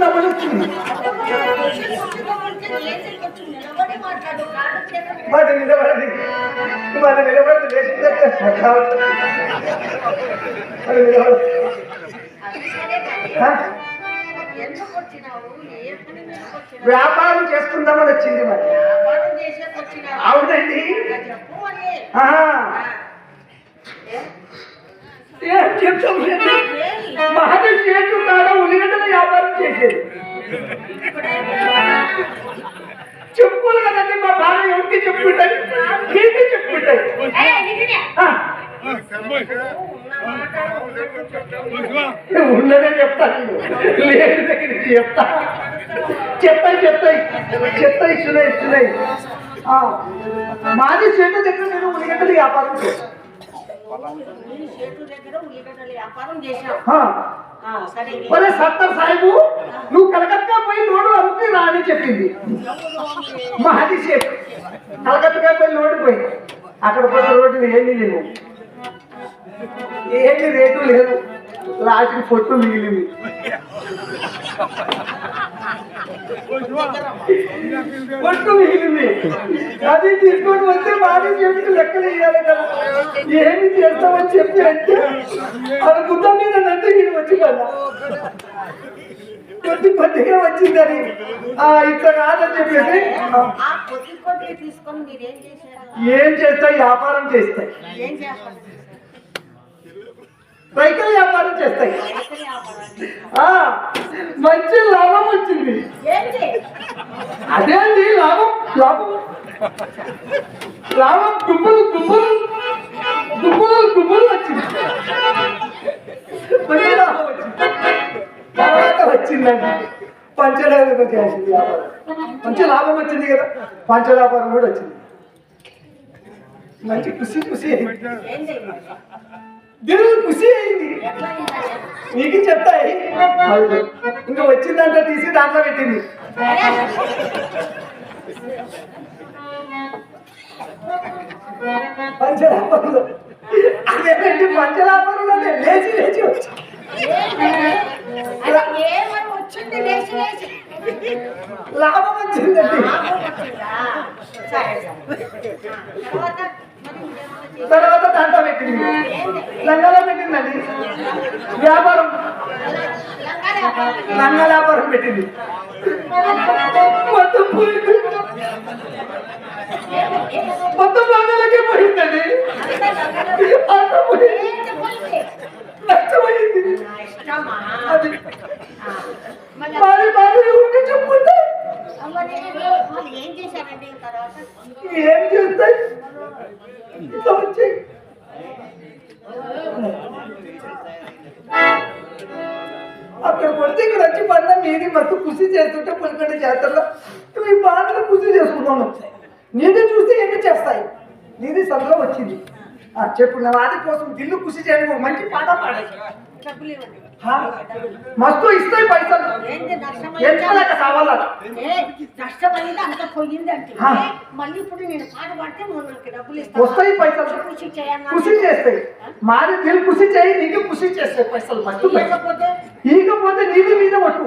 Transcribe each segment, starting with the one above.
చేసుకుందామని వచ్చింది. మరి నిలబడి లేచిందంటే వ్యాపారం చేసుకుందామని వచ్చింది. మరి అవునండి. ఏం చెప్తాం మహతి చేతు కాడ ఉల్లిగడ్డల వ్యాపారం చేసేది. చెప్పుకోవాలి కదండి. మా బాగా ఎవరికి చెప్పుకుంటాయి, ఏంటి చెప్పుకుంటాయి. ఉన్నదే చెప్తాను, లేదు దగ్గర చెప్తా. చెప్తాయి ఇస్తున్నాయి. మాది చేత దగ్గర నేను ఉల్లిగడ్డల వ్యాపారం చేస్తాను. సత్తర్ సాహిబు నువ్వు కలకత్తా పోయి లోడు అమ్ముకి రా అని చెప్పింది. మాది చేతు కలకత్తా పోయి లోడు పోయి అక్కడ పోతే రోడ్డు ఏమీ లేవు, ఏమీ రేటు లేదు. లాస్ట్ పొట్టు మిగిలింది. అది తీసుకొని వస్తే మాది చెప్పి లెక్కలు వేయాలి కదా. ఏమి చేస్తామని చెప్పి అంటే అది గుద్ద మీద నంటే వీడు వచ్చి కదా కొద్దిగా వచ్చిందని ఇట్లా కాదని చెప్పేసి ఏం చేస్తాయి, వ్యాపారం చేస్తాయి, సైకిల్ వ్యాపారం చేస్తాయి. మంచి లాభం వచ్చింది. అదే అండి లాభం గుబ్బలు వచ్చింది. మంచి లాభం వచ్చింది. తర్వాత వచ్చిందండి పంచలాభం చేసింది వ్యాపారం. మంచి లాభం వచ్చింది కదా, పంచ వ్యాపారం కూడా వచ్చింది. మంచి ఖుషి దేవుడు ఖుషి అయింది. నీకు చెప్తాయి. ఇంకా వచ్చిందంటే తీసి దాంట్లో పెట్టింది. పంచలాభంలో అదేంటి పంచలాభంలో లేచి వచ్చి లాభం వచ్చిందండి. తర్వాత దాంట్లో పెట్టింది, లంగాలో పెట్టిందండి వ్యాపారం. లంగా వ్యాపారం పెట్టింది. మొత్తం లంగాలకే పోయిందండి. నష్టపోయింది. చెప్పుకుంటే ఏం చేస్తాయి అక్కడ కొడితే ఇక్కడ వచ్చి పడిన మీది మస్తు కృషి చేస్తుంటే పులికండి జాతరలో ఈ బాధలు కృషి చేసుకుంటాను. నీది చూస్తే ఏమి చేస్తాయి. నీది సందర్భం వచ్చింది. చెప్పు నా వాది కోసం దిల్లు కృషి చేయడానికి ఒక మంచి పాట పాడాలి. మస్తు ఇస్తాయి పైసలు. ఎంతలేక కావాలా నష్టపోయింది అంత పోయింది అంటే మళ్ళీ ఇప్పుడు నేను పాట పడితే డబ్బులు వస్తాయి పైసలు. కృషి చేస్తాయి. మాది దిల్ కృషి చేయి, నీకు కృషి చేస్తాయి పైసలు. మస్తు ఈకపోతే నీది మీద పట్టు.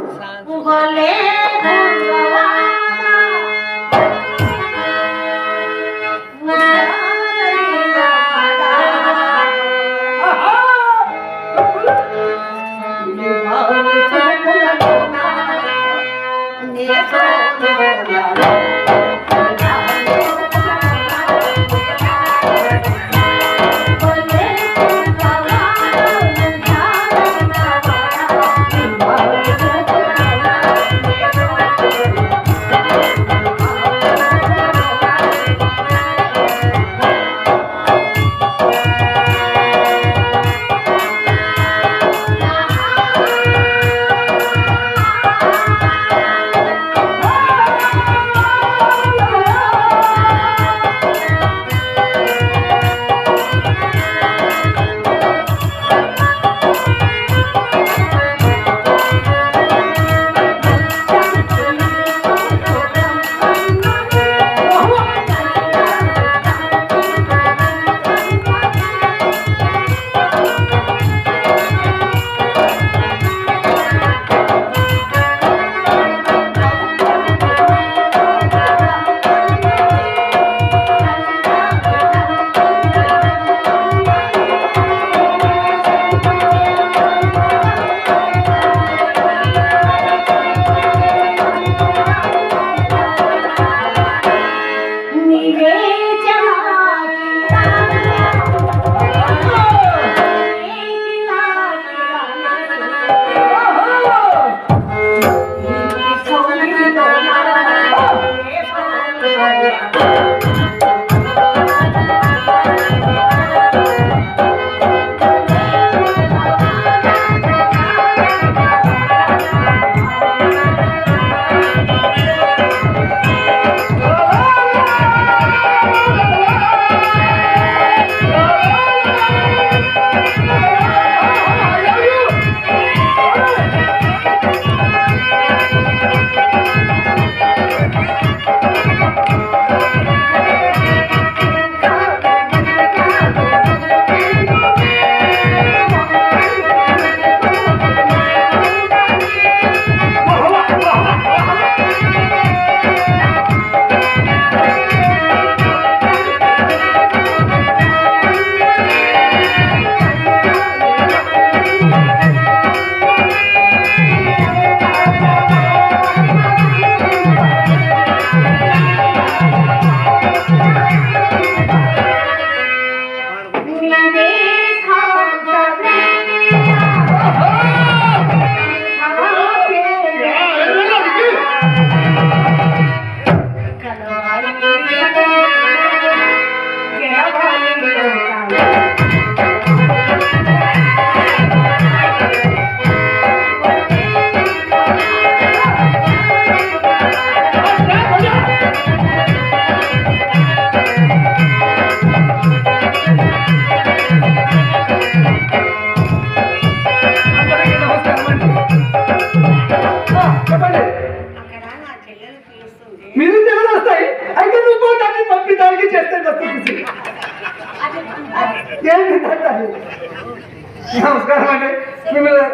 నమస్కారం అండి మిమ్మల్ని